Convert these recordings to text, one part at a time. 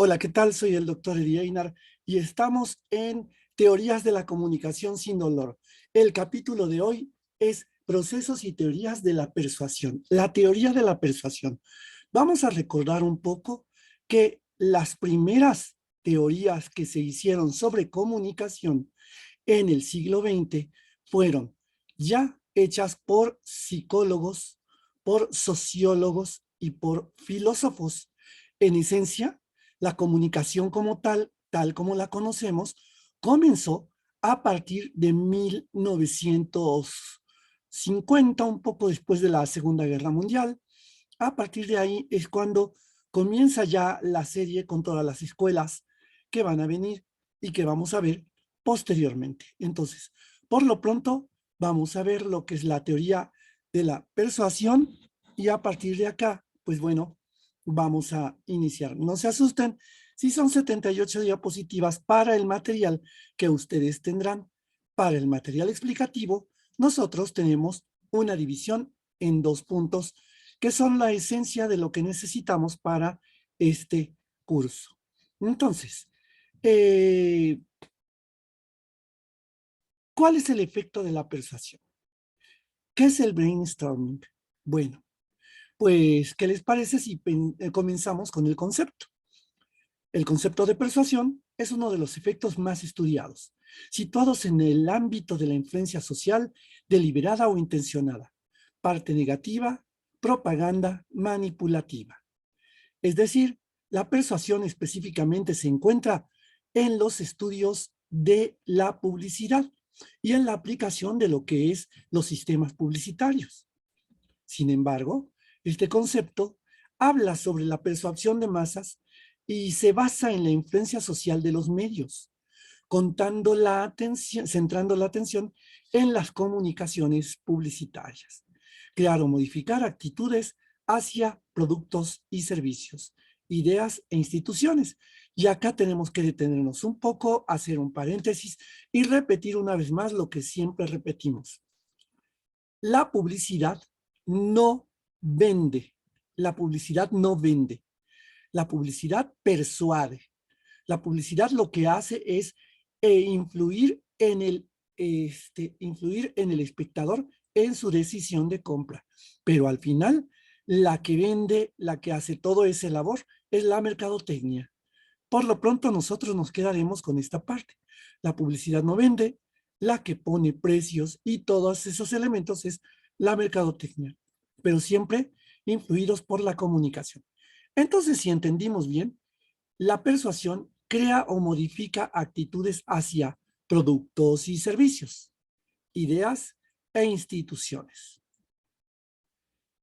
Hola, ¿qué tal? Soy el doctor Eddie Einar y estamos en Teorías de la Comunicación sin Dolor. El capítulo de hoy es Procesos y Teorías de la Persuasión. La teoría de la persuasión. Vamos a recordar un poco que las primeras teorías que se hicieron sobre comunicación en el siglo XX fueron ya hechas por psicólogos, por sociólogos y por filósofos. En esencia, la comunicación como tal como la conocemos, comenzó a partir de 1950, un poco después de la Segunda Guerra Mundial. A partir de ahí es cuando comienza ya la serie con todas las escuelas que van a venir y que vamos a ver posteriormente. Entonces, por lo pronto, vamos a ver lo que es la teoría de la persuasión y a partir de acá, pues bueno, vamos a iniciar. No se asusten si son 78 diapositivas para el material que ustedes tendrán. Para el material explicativo, nosotros tenemos una división en 2 puntos que son la esencia de lo que necesitamos para este curso. Entonces, ¿cuál es el efecto de la persuasión? ¿Qué es el brainstorming? Bueno, pues, ¿qué les parece si comenzamos con el concepto? El concepto de persuasión es uno de los efectos más estudiados, situados en el ámbito de la influencia social deliberada o intencionada, parte negativa, propaganda manipulativa. Es decir, la persuasión específicamente se encuentra en los estudios de la publicidad y en la aplicación de lo que es los sistemas publicitarios. Sin embargo, este concepto habla sobre la persuasión de masas y se basa en la influencia social de los medios, centrando la atención en las comunicaciones publicitarias, crear o modificar actitudes hacia productos y servicios, ideas e instituciones. Y acá tenemos que detenernos un poco, hacer un paréntesis y repetir una vez más lo que siempre repetimos. La publicidad no vende. La publicidad no vende. La publicidad persuade. La publicidad lo que hace es influir en el espectador en su decisión de compra. Pero al final, la que vende, la que hace todo ese labor, es la mercadotecnia. Por lo pronto, nosotros nos quedaremos con esta parte. La publicidad no vende, la que pone precios y todos esos elementos es la mercadotecnia, pero siempre influidos por la comunicación. Entonces, si entendimos bien, la persuasión crea o modifica actitudes hacia productos y servicios, ideas e instituciones.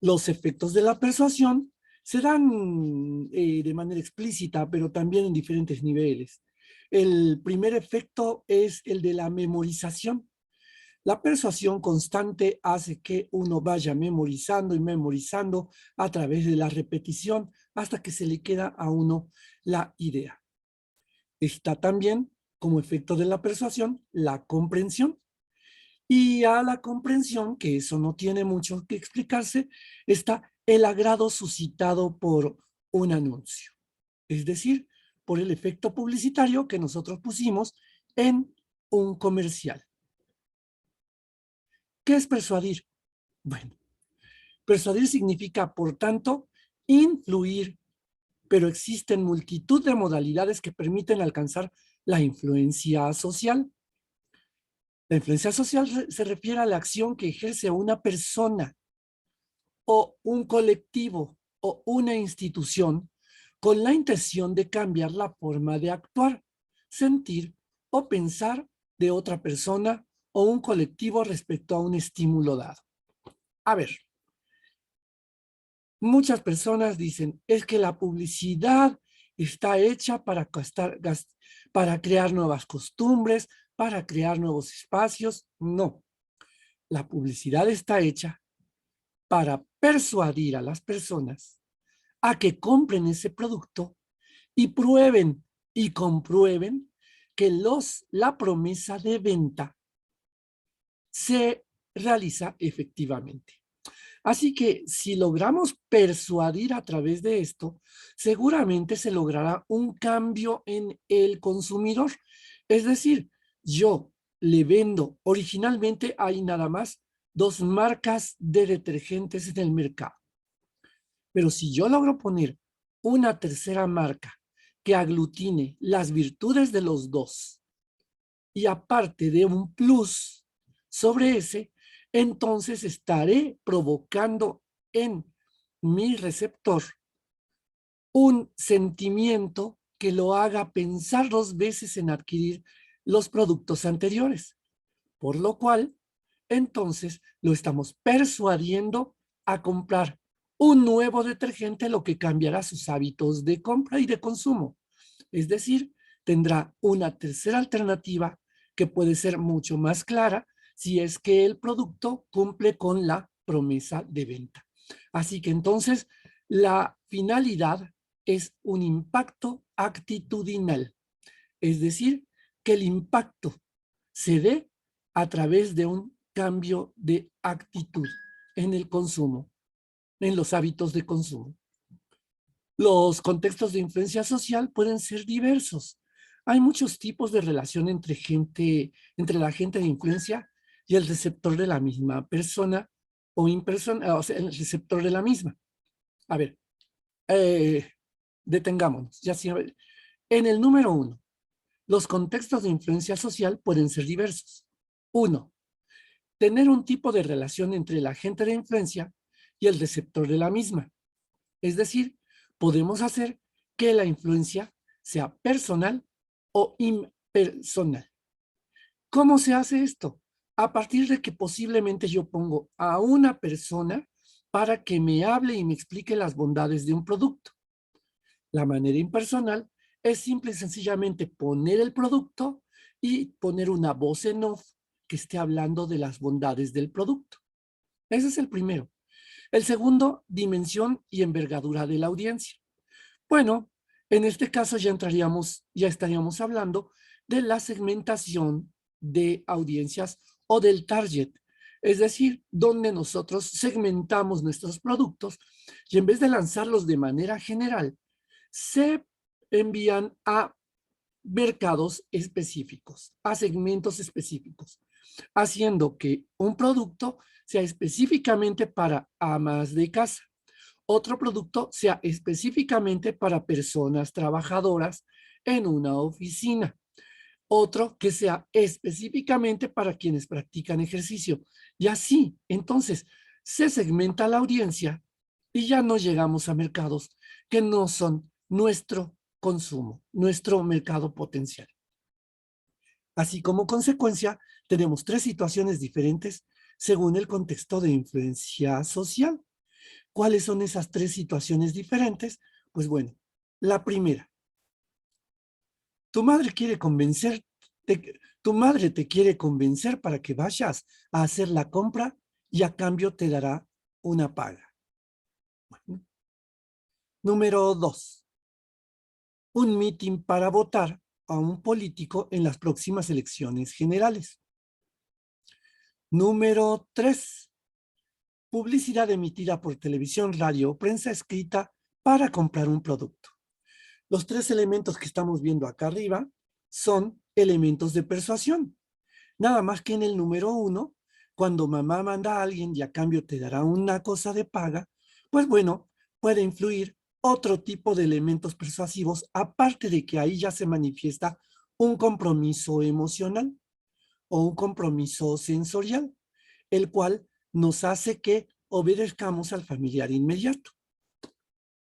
Los efectos de la persuasión se dan de manera explícita, pero también en diferentes niveles. El primer efecto es el de la memorización. La persuasión constante hace que uno vaya memorizando y memorizando a través de la repetición hasta que se le queda a uno la idea. Está también, como efecto de la persuasión, la comprensión. Y a la comprensión, que eso no tiene mucho que explicarse, está el agrado suscitado por un anuncio. Es decir, por el efecto publicitario que nosotros pusimos en un comercial. ¿Qué es persuadir? Bueno, persuadir significa, por tanto, influir, pero existen multitud de modalidades que permiten alcanzar la influencia social. La influencia social se refiere a la acción que ejerce una persona o un colectivo o una institución con la intención de cambiar la forma de actuar, sentir o pensar de otra persona o un colectivo respecto a un estímulo dado. A ver, muchas personas dicen, es que la publicidad está hecha para crear nuevas costumbres, para crear nuevos espacios. No, la publicidad está hecha para persuadir a las personas a que compren ese producto y prueben y comprueben que la promesa de venta se realiza efectivamente. Así que si logramos persuadir a través de esto, seguramente se logrará un cambio en el consumidor. Es decir, yo le vendo, originalmente hay nada más 2 marcas de detergentes en el mercado. Pero si yo logro poner una tercera marca que aglutine las virtudes de los dos y aparte de un plus sobre ese, entonces estaré provocando en mi receptor un sentimiento que lo haga pensar 2 veces en adquirir los productos anteriores, por lo cual, entonces lo estamos persuadiendo a comprar un nuevo detergente, lo que cambiará sus hábitos de compra y de consumo. Es decir, tendrá una tercera alternativa que puede ser mucho más clara si es que el producto cumple con la promesa de venta. Así que entonces la finalidad es un impacto actitudinal, es decir, que el impacto se dé a través de un cambio de actitud en el consumo, en los hábitos de consumo. Los contextos de influencia social pueden ser diversos. Hay muchos tipos de relación entre la gente de influencia y el receptor de la misma persona o impersona, o sea, el receptor de la misma. A ver, eh, detengámonos. En el número 1, los contextos de influencia social pueden ser diversos. 1, tener un tipo de relación entre el agente de influencia y el receptor de la misma. Es decir, podemos hacer que la influencia sea personal o impersonal. ¿Cómo se hace esto? A partir de que posiblemente yo pongo a una persona para que me hable y me explique las bondades de un producto. La manera impersonal es simple y sencillamente poner el producto y poner una voz en off que esté hablando de las bondades del producto. Ese es el primero. El segundo, dimensión y envergadura de la audiencia. Bueno, en este caso ya estaríamos hablando de la segmentación de audiencias o del target, es decir, donde nosotros segmentamos nuestros productos y en vez de lanzarlos de manera general, se envían a mercados específicos, a segmentos específicos, haciendo que un producto sea específicamente para amas de casa, otro producto sea específicamente para personas trabajadoras en una oficina, otro que sea específicamente para quienes practican ejercicio. Y así, entonces, se segmenta la audiencia y ya no llegamos a mercados que no son nuestro consumo, nuestro mercado potencial. Así como consecuencia, tenemos 3 situaciones diferentes según el contexto de influencia social. ¿Cuáles son esas 3 situaciones diferentes? Pues bueno, la primera, tu madre quiere convencerte, tu madre te quiere convencer para que vayas a hacer la compra y a cambio te dará una paga. Bueno. Número 2, un mitin para votar a un político en las próximas elecciones generales. Número 3, publicidad emitida por televisión, radio o prensa escrita para comprar un producto. Los 3 elementos que estamos viendo acá arriba son elementos de persuasión. Nada más que en el número 1, cuando mamá manda a alguien y a cambio te dará una cosa de paga, pues bueno, puede influir otro tipo de elementos persuasivos, aparte de que ahí ya se manifiesta un compromiso emocional o un compromiso sensorial, el cual nos hace que obedezcamos al familiar inmediato.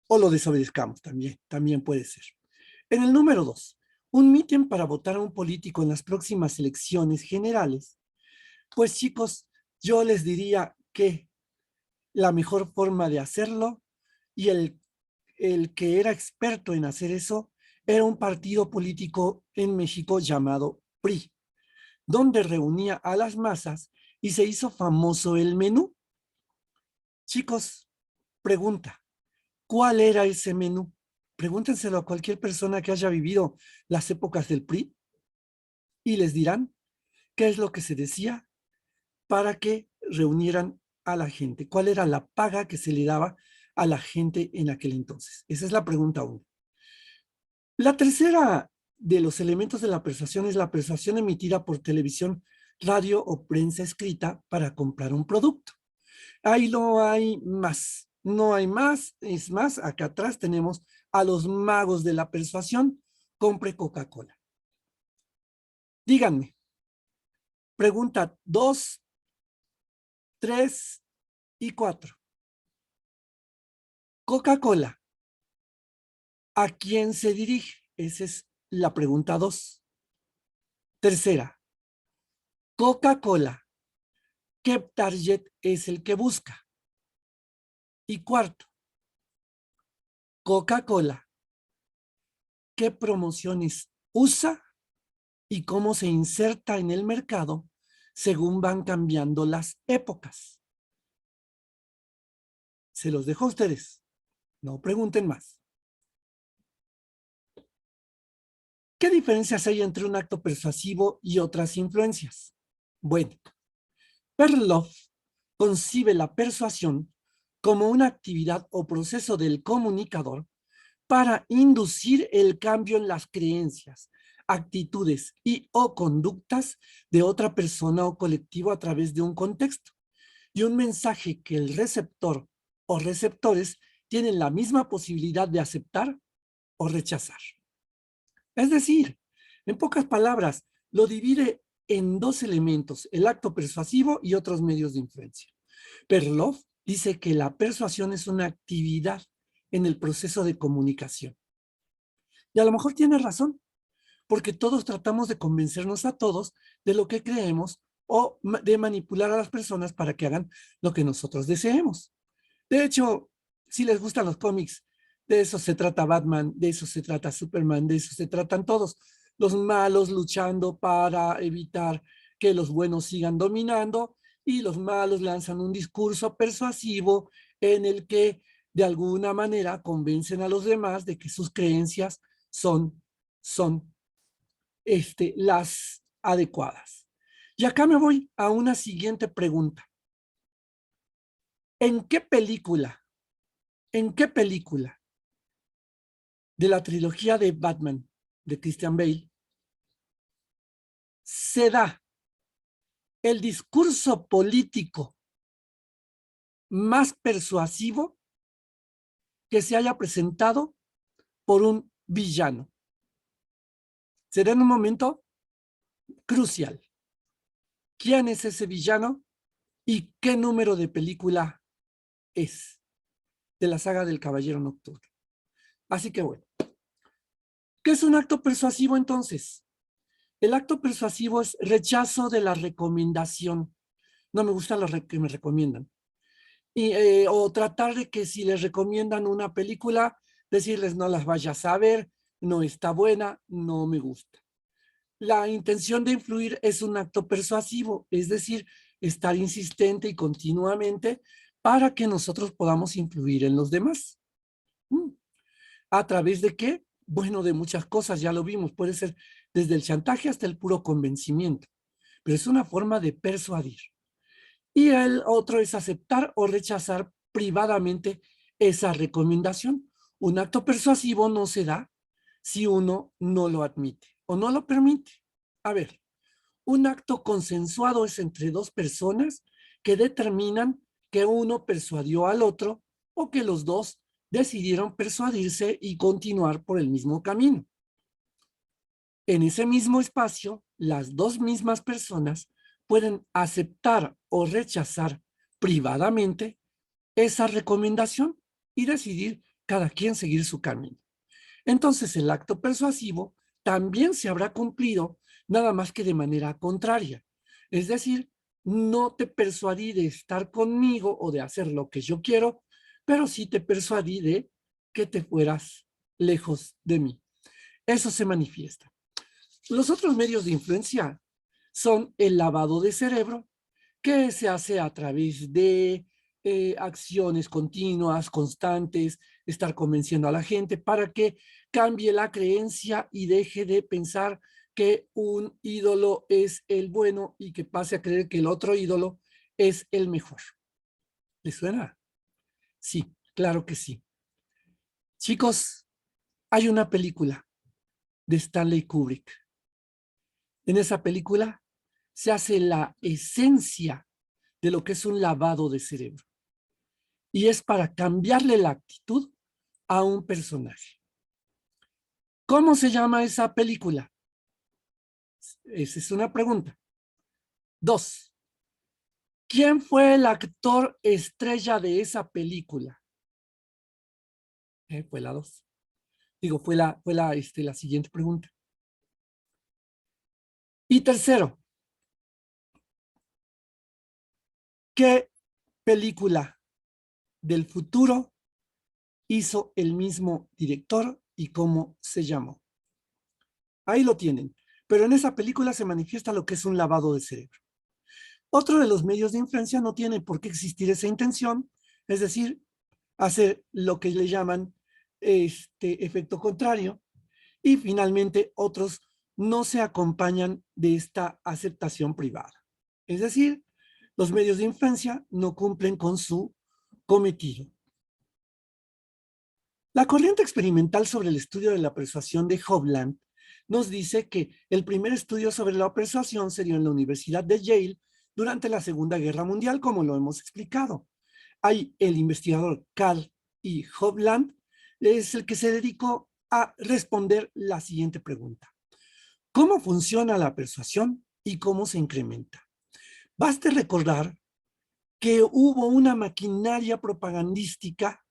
O lo desobedezcamos también puede ser. En el número 2, un mitin para votar a un político en las próximas elecciones generales. Pues chicos, yo les diría que la mejor forma de hacerlo y el que era experto en hacer eso era un partido político en México llamado PRI, donde reunía a las masas y se hizo famoso el menú. Chicos, pregunta, ¿cuál era ese menú? Pregúntenselo a cualquier persona que haya vivido las épocas del PRI y les dirán qué es lo que se decía para que reunieran a la gente? ¿Cuál era la paga que se le daba a la gente en aquel entonces? Esa es la pregunta 1. La tercera de los elementos de la persuasión es la persuasión emitida por televisión, radio o prensa escrita para comprar un producto. Ahí no hay más, no hay más. Es más, acá atrás tenemos a los magos de la persuasión. Compre Coca-Cola. Díganme, pregunta 2, 3 y 4. Coca-Cola, ¿a quién se dirige? Esa es la pregunta 2. Tercera, Coca-Cola, ¿qué target es el que busca? Y cuarto, Coca-Cola, ¿qué promociones usa y cómo se inserta en el mercado según van cambiando las épocas? Se los dejo a ustedes. No pregunten más. ¿Qué diferencias hay entre un acto persuasivo y otras influencias? Bueno, Perloff concibe la persuasión como una actividad o proceso del comunicador para inducir el cambio en las creencias, actitudes y o conductas de otra persona o colectivo a través de un contexto y un mensaje que el receptor o receptores tienen la misma posibilidad de aceptar o rechazar. Es decir, en pocas palabras, lo divide en dos elementos, el acto persuasivo y otros medios de influencia. Perloff dice que la persuasión es una actividad en el proceso de comunicación. Y a lo mejor tiene razón, porque todos tratamos de convencernos a todos de lo que creemos o de manipular a las personas para que hagan lo que nosotros deseemos. De hecho, si les gustan los cómics, de eso se trata Batman, de eso se trata Superman, de eso se tratan todos. Los malos luchando para evitar que los buenos sigan dominando y los malos lanzan un discurso persuasivo en el que de alguna manera convencen a los demás de que sus creencias son las adecuadas. Y acá me voy a una siguiente pregunta. ¿En qué película de la trilogía de Batman de Christian Bale se da el discurso político más persuasivo que se haya presentado por un villano? Será en un momento crucial. ¿Quién es ese villano y qué número de película es de la saga del Caballero Nocturno? Así que bueno, ¿qué es un acto persuasivo entonces? El acto persuasivo es rechazo de la recomendación. No me gusta lo que me recomiendan. O tratar de que si les recomiendan una película, decirles no las vayas a ver, no está buena, no me gusta. La intención de influir es un acto persuasivo, es decir, estar insistente y continuamente para que nosotros podamos influir en los demás. ¿A través de qué? Bueno, de muchas cosas, ya lo vimos, puede ser desde el chantaje hasta el puro convencimiento, pero es una forma de persuadir. Y el otro es aceptar o rechazar privadamente esa recomendación. Un acto persuasivo no se da si uno no lo admite o no lo permite. A ver, un acto consensuado es entre dos personas que determinan que uno persuadió al otro o que los dos decidieron persuadirse y continuar por el mismo camino. En ese mismo espacio, las dos mismas personas pueden aceptar o rechazar privadamente esa recomendación y decidir cada quien seguir su camino. Entonces, el acto persuasivo también se habrá cumplido, nada más que de manera contraria. Es decir, no te persuadí de estar conmigo o de hacer lo que yo quiero, pero sí te persuadí de que te fueras lejos de mí. Eso se manifiesta. Los otros medios de influencia son el lavado de cerebro, que se hace a través de acciones continuas, constantes, estar convenciendo a la gente para que cambie la creencia y deje de pensar que un ídolo es el bueno y que pase a creer que el otro ídolo es el mejor. ¿Les suena? Sí, claro que sí. Chicos, hay una película de Stanley Kubrick. En esa película se hace la esencia de lo que es un lavado de cerebro. Y es para cambiarle la actitud a un personaje. ¿Cómo se llama esa película? Esa es una pregunta. Dos, ¿quién fue el actor estrella de esa película? Fue la dos. Digo, la siguiente pregunta. Y tercero, ¿qué película del futuro hizo el mismo director y cómo se llamó? Ahí lo tienen. Pero en esa película se manifiesta lo que es un lavado de cerebro. Otro de los medios de influencia no tiene por qué existir esa intención, es decir, hacer lo que le llaman efecto contrario, y finalmente otros no se acompañan de esta aceptación privada. Es decir, los medios de influencia no cumplen con su cometido. La corriente experimental sobre el estudio de la persuasión de Hovland nos dice que el primer estudio sobre la persuasión se dio en la Universidad de Yale durante la Segunda Guerra Mundial, como lo hemos explicado. Ahí el investigador Carl E. Hovland es el que se dedicó a responder la siguiente pregunta. ¿Cómo funciona la persuasión y cómo se incrementa? Baste recordar que hubo una maquinaria propagandística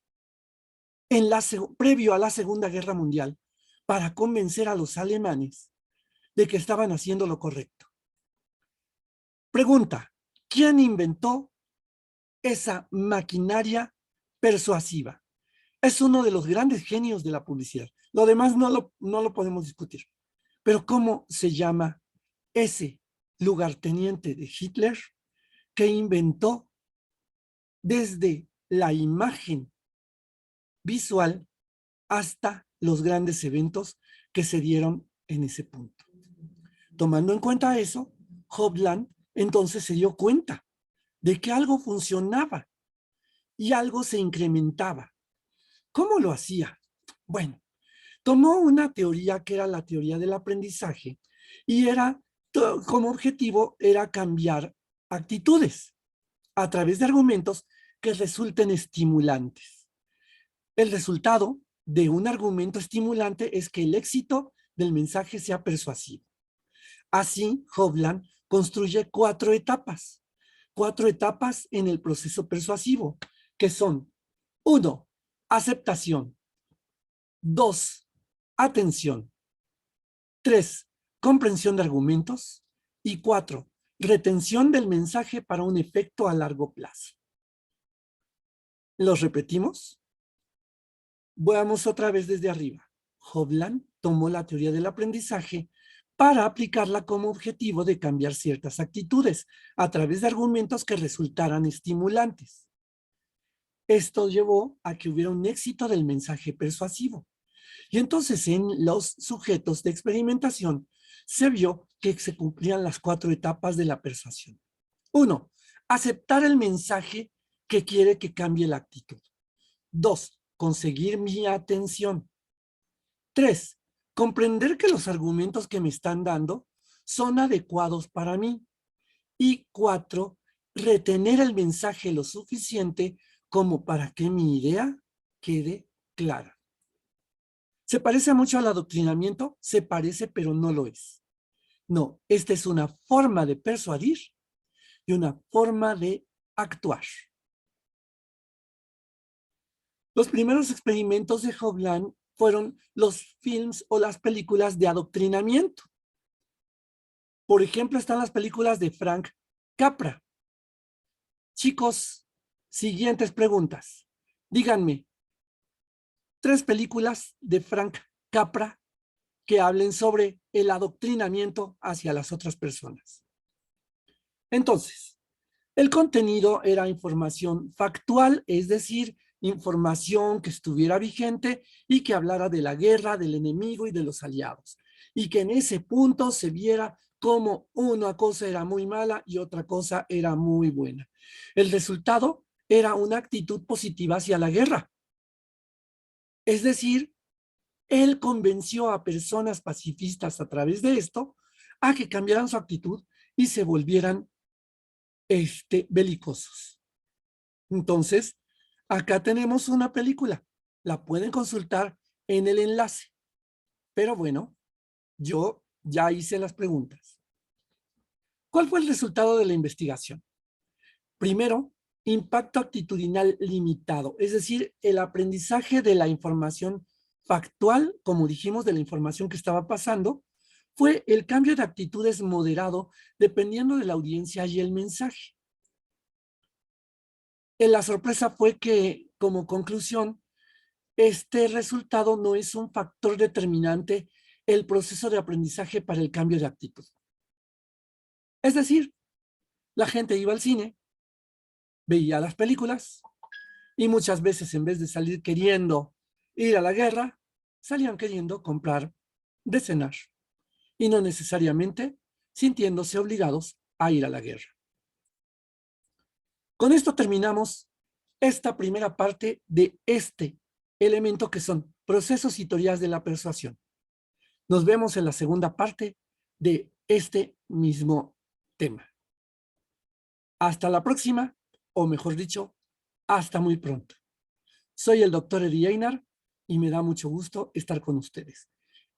previo a la Segunda Guerra Mundial para convencer a los alemanes de que estaban haciendo lo correcto. Pregunta, ¿quién inventó esa maquinaria persuasiva? Es uno de los grandes genios de la publicidad. Lo demás no lo podemos discutir. Pero ¿cómo se llama ese lugarteniente de Hitler que inventó desde la imagen visual hasta los grandes eventos que se dieron en ese punto? Tomando en cuenta eso, Hovland entonces se dio cuenta de que algo funcionaba y algo se incrementaba. ¿Cómo lo hacía? Bueno, tomó una teoría que era la teoría del aprendizaje y como objetivo era cambiar actitudes a través de argumentos que resulten estimulantes. El resultado de un argumento estimulante es que el éxito del mensaje sea persuasivo. Así, Hovland construye cuatro etapas en el proceso persuasivo, que son: 1, aceptación; 2, atención; 3, comprensión de argumentos; y 4, retención del mensaje para un efecto a largo plazo. ¿Los repetimos? Veamos otra vez desde arriba. Hovland tomó la teoría del aprendizaje para aplicarla como objetivo de cambiar ciertas actitudes a través de argumentos que resultaran estimulantes. Esto llevó a que hubiera un éxito del mensaje persuasivo. Y entonces en los sujetos de experimentación se vio que se cumplían las 4 etapas de la persuasión. 1, aceptar el mensaje que quiere que cambie la actitud. 2, conseguir mi atención. 3, comprender que los argumentos que me están dando son adecuados para mí. Y 4, retener el mensaje lo suficiente como para que mi idea quede clara. ¿Se parece mucho al adoctrinamiento? Se parece, pero no lo es. No, esta es una forma de persuadir y una forma de actuar. Los primeros experimentos de Hovland fueron los films o las películas de adoctrinamiento. Por ejemplo, están las películas de Frank Capra. Chicos, siguientes preguntas. Díganme, 3 películas de Frank Capra que hablen sobre el adoctrinamiento hacia las otras personas. Entonces, el contenido era información factual, es decir, información que estuviera vigente y que hablara de la guerra, del enemigo y de los aliados. Y que en ese punto se viera cómo una cosa era muy mala y otra cosa era muy buena. El resultado era una actitud positiva hacia la guerra. Es decir, él convenció a personas pacifistas a través de esto a que cambiaran su actitud y se volvieran belicosos. Entonces, acá tenemos una película. La pueden consultar en el enlace. Pero bueno, yo ya hice las preguntas. ¿Cuál fue el resultado de la investigación? Primero, impacto actitudinal limitado, es decir, el aprendizaje de la información factual, como dijimos, de la información que estaba pasando, fue el cambio de actitudes moderado dependiendo de la audiencia y el mensaje. La sorpresa fue que, como conclusión, este resultado no es un factor determinante el proceso de aprendizaje para el cambio de actitud. Es decir, la gente iba al cine, veía las películas y muchas veces en vez de salir queriendo ir a la guerra, salían queriendo comprar de cenar y no necesariamente sintiéndose obligados a ir a la guerra. Con esto terminamos esta primera parte de este elemento que son procesos y teorías de la persuasión. Nos vemos en la segunda parte de este mismo tema. Hasta la próxima, o mejor dicho, hasta muy pronto. Soy el doctor Eddie Einar y me da mucho gusto estar con ustedes.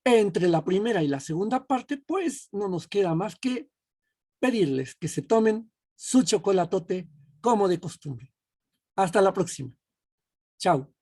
Entre la primera y la segunda parte, pues no nos queda más que pedirles que se tomen su chocolatote como de costumbre. Hasta la próxima. Chao.